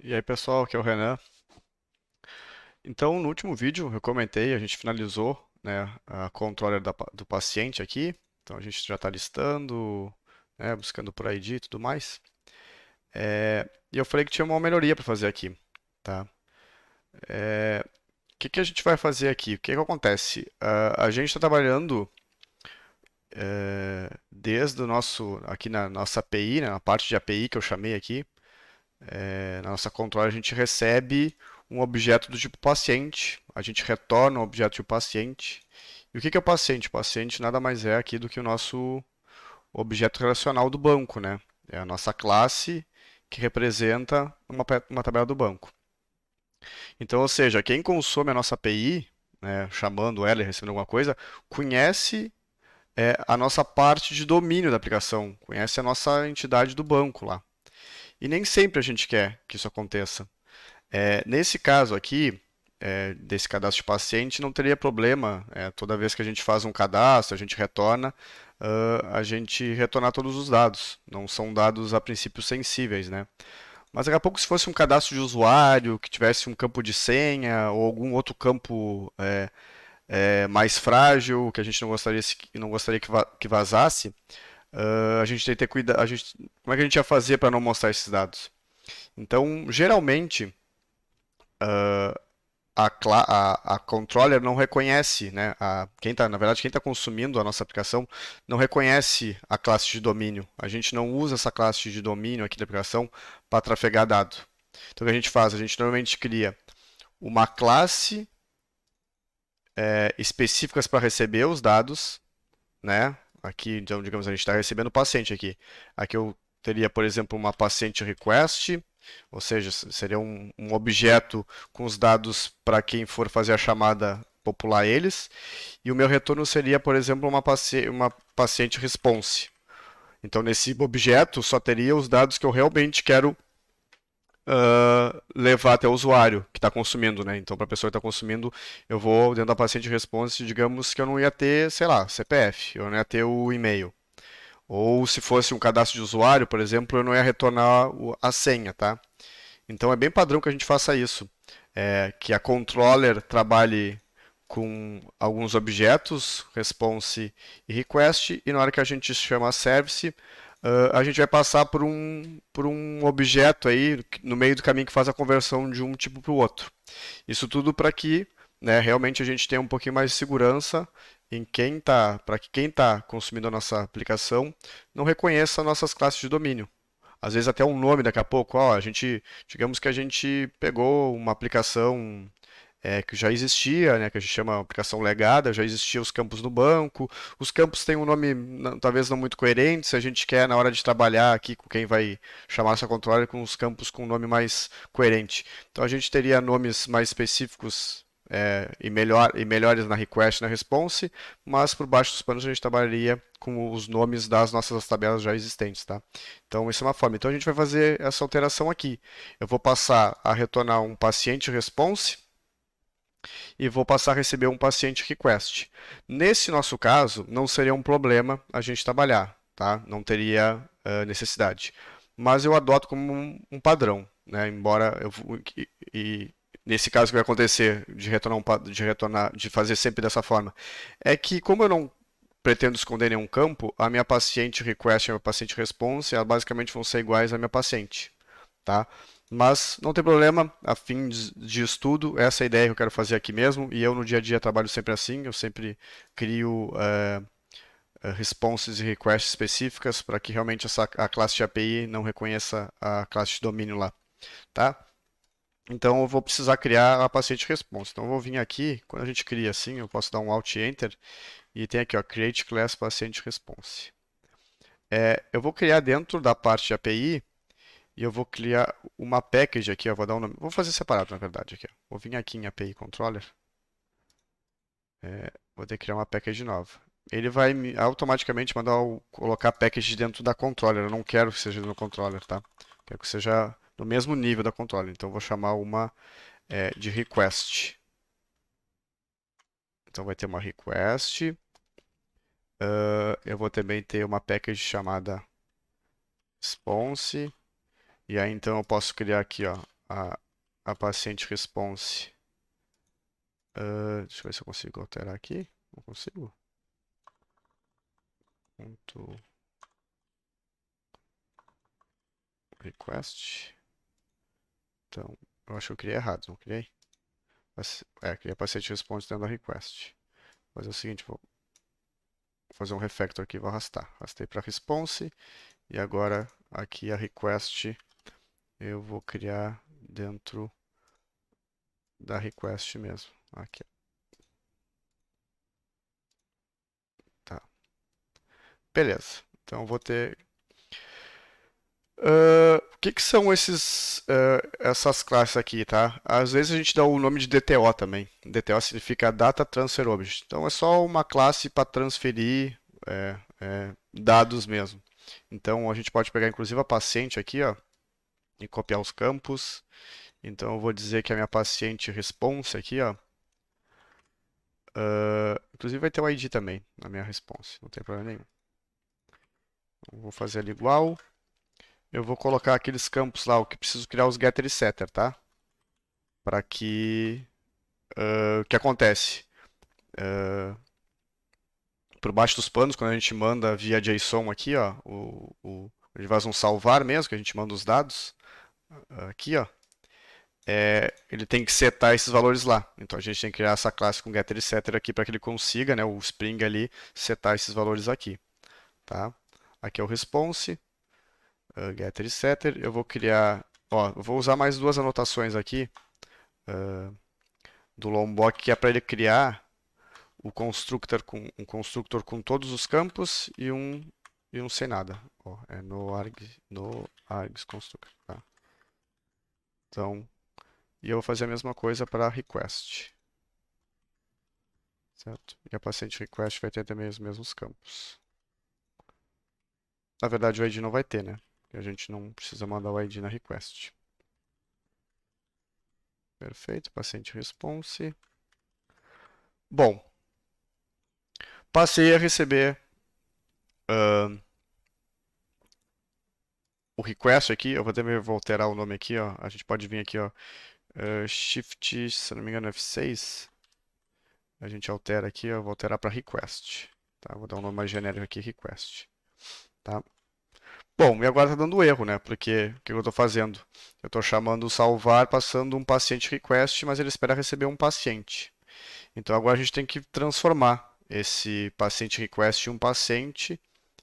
E aí, pessoal, aqui é o Renan. Então, no último vídeo, eu comentei, a gente finalizou, né, a controller do paciente aqui. Então, a gente já está listando, né, buscando por ID e tudo mais. E eu falei que tinha uma melhoria para fazer aqui, tá? O que que a gente vai fazer aqui? O que que acontece? A gente está trabalhando desde o nosso, aqui na nossa API, né, na parte de API que eu chamei aqui, na nossa controller, a gente recebe um objeto do tipo paciente, a gente retorna um objeto de paciente. E o que que é o paciente? O paciente nada mais é aqui do que o nosso objeto relacional do banco, né? É a nossa classe que representa uma tabela do banco. Então, ou seja, quem consome a nossa API, né, chamando ela e recebendo alguma coisa, conhece a nossa parte de domínio da aplicação, conhece a nossa entidade do banco lá. E nem sempre a gente quer que isso aconteça. Nesse caso aqui, desse cadastro de paciente, não teria problema, toda vez que a gente faz um cadastro, a gente retorna, a gente retornar todos os dados. Não são dados a princípio sensíveis, né? Mas daqui a pouco, se fosse um cadastro de usuário, que tivesse um campo de senha ou algum outro campo mais frágil, que a gente não gostaria que vazasse, a gente tem que ter cuidado. Como é que a gente ia fazer para não mostrar esses dados? Então, geralmente, a controller não reconhece, né? Na verdade, quem está consumindo a nossa aplicação não reconhece a classe de domínio. A gente não usa essa classe de domínio aqui da aplicação para trafegar dado. Então, o que a gente faz? A gente normalmente cria uma classe específicas para receber os dados, né? Aqui, então, digamos, a gente está recebendo o paciente aqui. Aqui eu teria, por exemplo, uma paciente request, ou seja, seria um objeto com os dados para quem for fazer a chamada popular eles. E o meu retorno seria, por exemplo, uma paciente response. Então, nesse objeto, só teria os dados que eu realmente quero levar até o usuário que está consumindo, né? Então, para a pessoa que está consumindo, eu vou dentro da paciente response, digamos que eu não ia ter, sei lá, CPF, eu não ia ter o e-mail. Ou se fosse um cadastro de usuário, por exemplo, eu não ia retornar a senha, tá? Então é bem padrão que a gente faça isso, que a controller trabalhe com alguns objetos, response e request, e na hora que a gente chama a service, a gente vai passar por um objeto aí no meio do caminho que faz a conversão de um tipo para o outro. Isso tudo para que, né, realmente a gente tenha um pouquinho mais de segurança em para que quem está consumindo a nossa aplicação não reconheça nossas classes de domínio. Às vezes até um nome daqui a pouco, ó, digamos que a gente pegou uma aplicação que já existia, né, que a gente chama aplicação legada, já existia os campos no banco. Os campos têm um nome talvez não muito coerente, se a gente quer na hora de trabalhar aqui com quem vai chamar essa controller com os campos com um nome mais coerente. Então a gente teria nomes mais específicos e melhores na request e na response, mas por baixo dos panos a gente trabalharia com os nomes das nossas tabelas já existentes, tá? Então isso é uma forma. Então a gente vai fazer essa alteração aqui. Eu vou passar a retornar um paciente response e vou passar a receber um paciente request. Nesse nosso caso, não seria um problema a gente trabalhar, tá? Não teria necessidade. Mas eu adoto como um padrão, né? Embora e nesse caso que vai acontecer de fazer sempre dessa forma, é que como eu não pretendo esconder nenhum campo, a minha paciente request e a minha paciente response, elas basicamente vão ser iguais à minha paciente, tá? Mas não tem problema, a fim de estudo, essa é a ideia que eu quero fazer aqui mesmo, e eu no dia a dia trabalho sempre assim, eu sempre crio responses e requests específicas para que realmente a classe de API não reconheça a classe de domínio lá, tá? Então eu vou precisar criar a paciente response. Então eu vou vir aqui, quando a gente cria assim, eu posso dar um Alt Enter e tem aqui, ó, Create Class Paciente Response. Eu vou criar dentro da parte de API e eu vou criar uma package aqui, eu vou dar um nome. Vou fazer separado, na verdade, aqui. Ó. Vou vir aqui em API Controller. Vou ter que criar uma package nova. Ele vai automaticamente mandar colocar package dentro da controller. Eu não quero que seja no controller, tá? Quero que seja no mesmo nível da controller. Então eu vou chamar uma de request. Então vai ter uma request. Eu vou também ter uma package chamada response. E aí então eu posso criar aqui, ó, a paciente response. Deixa eu ver se eu consigo alterar aqui. Não consigo. Ponto request. Então, eu acho que eu criei errado, não criei? Criei paciente response dentro da request. Vou fazer o seguinte, vou fazer um refactor aqui, vou arrastar. Arrastei para response. E agora, aqui a request, eu vou criar dentro da request mesmo. Aqui, tá. Beleza. Então, eu vou ter o que que são essas classes aqui, tá? Às vezes a gente dá o nome de DTO também. DTO significa Data Transfer Object. Então é só uma classe para transferir dados mesmo. Então a gente pode pegar inclusive a paciente aqui, ó, e copiar os campos. Então eu vou dizer que a minha paciente response aqui, ó, inclusive vai ter o ID também na minha response, não tem problema nenhum. Então, vou fazer ela igual. Eu vou colocar aqueles campos lá, o que preciso criar os getter e setter, tá? Para que o que acontece? Por baixo dos panos, quando a gente manda via JSON aqui, ó, ele faz um salvar mesmo, que a gente manda os dados aqui, ó. Ele tem que setar esses valores lá. Então a gente tem que criar essa classe com getter e setter aqui para que ele consiga, né, o Spring ali, setar esses valores aqui, tá? Aqui é o response, getter e setter. Eu vou criar, ó, eu vou usar mais duas anotações aqui do Lombok, que é para ele criar um constructor com todos os campos e um sem nada. Ó, no args constructor, tá? Então, e eu vou fazer a mesma coisa para request, certo? E a paciente request vai ter também os mesmos campos. Na verdade, o ID não vai ter, né? Porque a gente não precisa mandar o ID na request. Perfeito, paciente response. Bom, passei a receber o request aqui. Eu vou alterar o nome aqui, ó. A gente pode vir aqui, ó. Shift, se não me engano, F6. A gente altera aqui, eu vou alterar para request. Tá? Vou dar um nome mais genérico aqui, request. Tá? Bom, e agora está dando erro, né? Porque o que eu estou fazendo? Eu estou chamando o salvar, passando um paciente request, mas ele espera receber um paciente. Então agora a gente tem que transformar esse paciente request em um paciente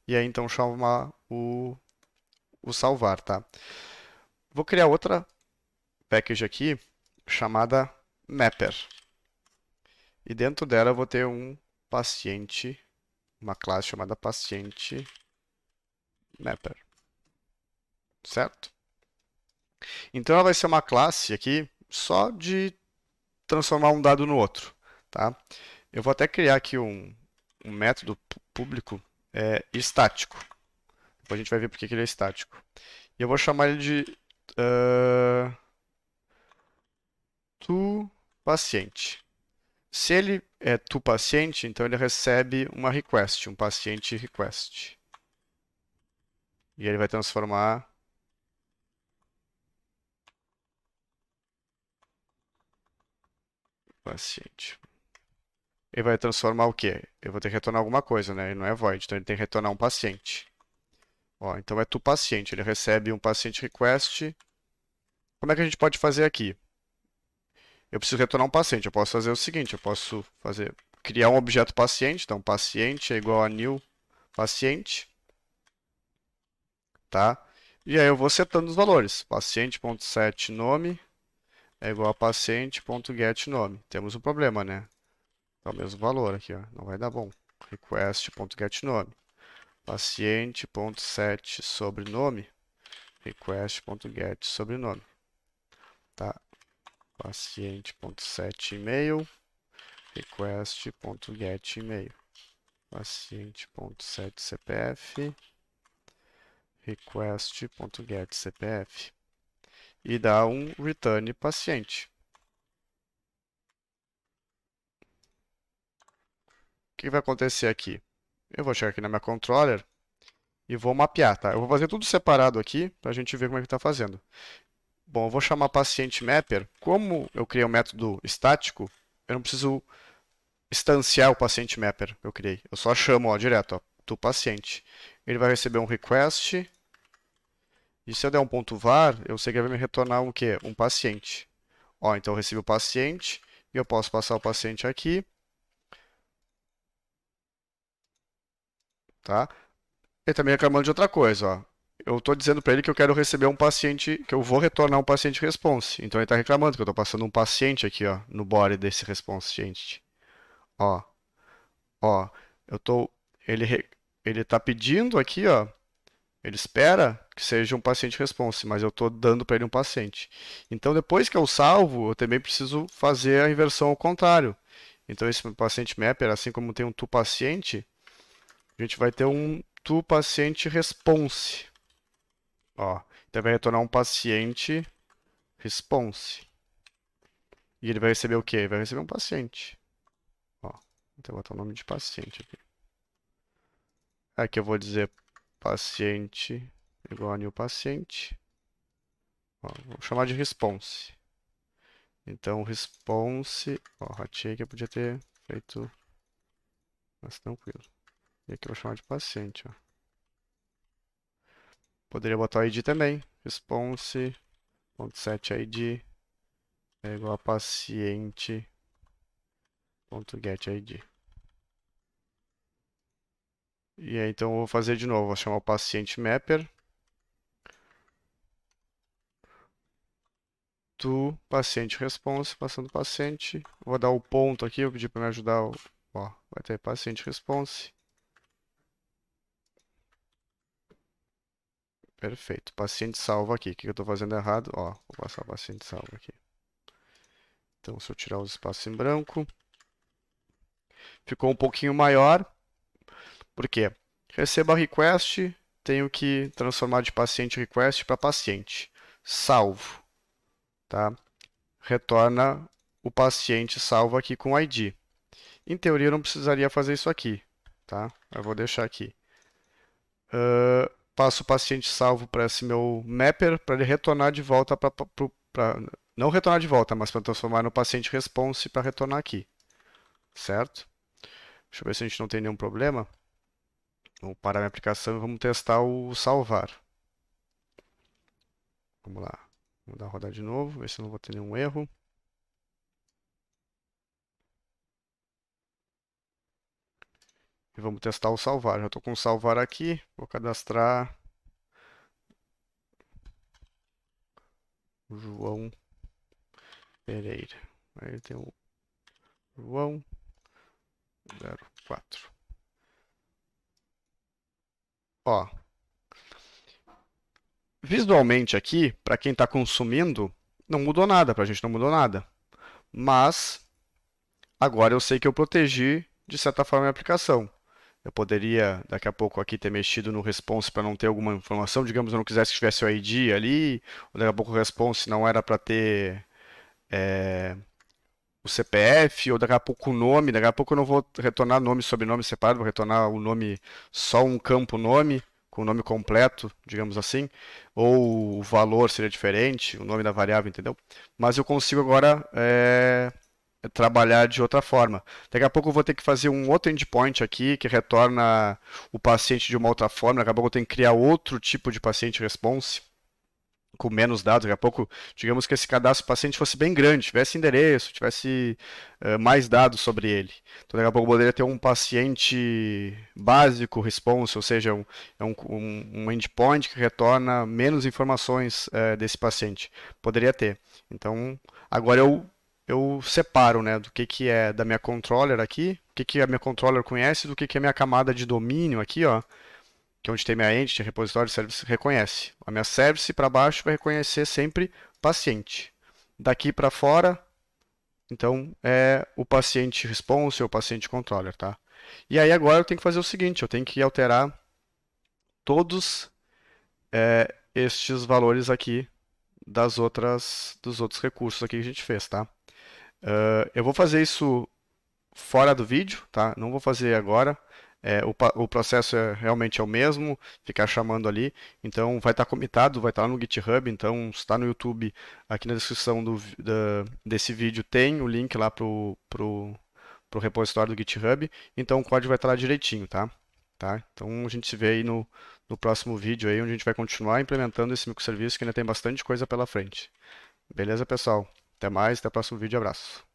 e aí então chamar o salvar, tá? Vou criar outra package aqui chamada mapper. E dentro dela eu vou ter um paciente, uma classe chamada paciente mapper, certo? Então ela vai ser uma classe aqui só de transformar um dado no outro, tá? Eu vou até criar aqui um método público estático. Depois a gente vai ver por que ele é estático. E eu vou chamar ele de toPaciente. Se ele é toPaciente, então ele recebe uma request, um paciente request. E ele vai transformar paciente. Ele vai transformar o quê? Eu vou ter que retornar alguma coisa, né? Ele não é void, então ele tem que retornar um paciente. Ó, então é toPaciente, ele recebe um paciente request. Como é que a gente pode fazer aqui? Eu preciso retornar um paciente. Eu posso fazer o seguinte, eu posso criar um objeto paciente, então paciente é igual a new paciente, tá? E aí eu vou setando os valores. Paciente.set nome é igual a paciente.get nome. Temos um problema, né? É o mesmo valor aqui, ó. Não vai dar bom. Request.get nome. Paciente.set sobrenome. Request.get sobrenome. Tá? Paciente.set e-mail. Request.get e-mail. Paciente.set CPF. Request.get CPF. E dá um return paciente. O que vai acontecer aqui? Eu vou chegar aqui na minha controller e vou mapear, tá? Eu vou fazer tudo separado aqui para a gente ver como é que está fazendo. Bom, eu vou chamar paciente mapper. Como eu criei um método estático, eu não preciso instanciar o paciente mapper que eu criei. Eu só chamo, ó, direto, ó, do paciente. Ele vai receber um request. E se eu der um ponto var, eu sei que ele vai me retornar um quê? Um paciente. Ó, então eu recebi o paciente e eu posso passar o paciente aqui, tá? Ele também reclamando de outra coisa, ó. Eu estou dizendo para ele que eu quero receber um paciente, que eu vou retornar um paciente response. Então ele está reclamando que eu estou passando um paciente aqui, ó, no body desse response entity. Ó, ó, eu tô, ele, ele está pedindo aqui, ó, ele espera que seja um paciente response, mas eu estou dando para ele um paciente. Então depois que eu salvo, eu também preciso fazer a inversão ao contrário. Então esse paciente mapper, assim como tem um toPaciente, a gente vai ter um toPaciente response. Ó, então vai retornar um paciente response. E ele vai receber o quê? Ele vai receber um paciente. Ó, então vou botar o nome de paciente aqui. Aqui eu vou dizer paciente igual a new paciente. Ó, vou chamar de response. Então response, ó, ratei que eu podia ter feito mais tranquilo. E aqui eu vou chamar de paciente, ó. Poderia botar o ID também. Response.setID é igual a paciente.getID. E aí, então eu vou fazer de novo. Vou chamar o paciente mapper do paciente response, passando paciente. Vou dar o ponto aqui, eu pedi para me ajudar. Ó, vai ter paciente response. Perfeito. Paciente salvo aqui. O que eu estou fazendo errado? Ó, vou passar o paciente salvo aqui. Então, se eu tirar os espaços em branco, ficou um pouquinho maior. Por quê? Receba request, tenho que transformar de paciente request para paciente. Salvo, tá? Retorna o paciente salvo aqui com ID. Em teoria, eu não precisaria fazer isso aqui, tá? Eu vou deixar aqui. Passo o paciente salvo para esse meu mapper para ele retornar de volta para não retornar de volta, mas para transformar no paciente response para retornar aqui, certo? Deixa eu ver se a gente não tem nenhum problema. Vamos parar minha aplicação e vamos testar o salvar. Vamos lá. Vou dar uma rodada de novo, ver se eu não vou ter nenhum erro. E vamos testar o salvar. Já estou com o salvar aqui. Vou cadastrar o João Pereira. Aí tem o João 04. Ó, visualmente aqui, para quem está consumindo, não mudou nada, para a gente não mudou nada. Mas agora eu sei que eu protegi de certa forma a aplicação. Eu poderia, daqui a pouco, aqui ter mexido no response para não ter alguma informação. Digamos, eu não quisesse que tivesse o ID ali, ou daqui a pouco o response não era para ter o CPF, ou daqui a pouco o nome. Daqui a pouco eu não vou retornar nome e sobrenome separado, vou retornar o nome, só um campo nome, com o nome completo, digamos assim. Ou o valor seria diferente, o nome da variável, entendeu? Mas eu consigo agora trabalhar de outra forma. Daqui a pouco eu vou ter que fazer um outro endpoint aqui que retorna o paciente de uma outra forma. Daqui a pouco eu tenho que criar outro tipo de paciente response com menos dados. Daqui a pouco, digamos que esse cadastro do paciente fosse bem grande, tivesse endereço, tivesse mais dados sobre ele. Então, daqui a pouco eu poderia ter um paciente básico response, ou seja, um endpoint que retorna menos informações desse paciente. Poderia ter. Então, agora eu separo, né, do que é da minha controller aqui, o que a minha controller conhece, do que é a minha camada de domínio aqui, ó, que é onde tem minha entity, repositório, service, reconhece. A minha service para baixo vai reconhecer sempre paciente. Daqui para fora, então, é o paciente response ou o paciente controller, tá? E aí agora eu tenho que fazer o seguinte, eu tenho que alterar todos estes valores aqui dos outros recursos aqui que a gente fez, tá? Eu vou fazer isso fora do vídeo, tá? Não vou fazer agora. o processo realmente é o mesmo, ficar chamando ali. Então vai estar comitado, vai estar lá no GitHub. Então, se está no YouTube, aqui na descrição desse vídeo tem o link lá pro repositório do GitHub. Então o código vai estar lá direitinho, tá? Tá? Então a gente se vê aí no próximo vídeo aí, onde a gente vai continuar implementando esse microserviço que ainda tem bastante coisa pela frente. Beleza, pessoal? Até mais, até o próximo vídeo, abraço.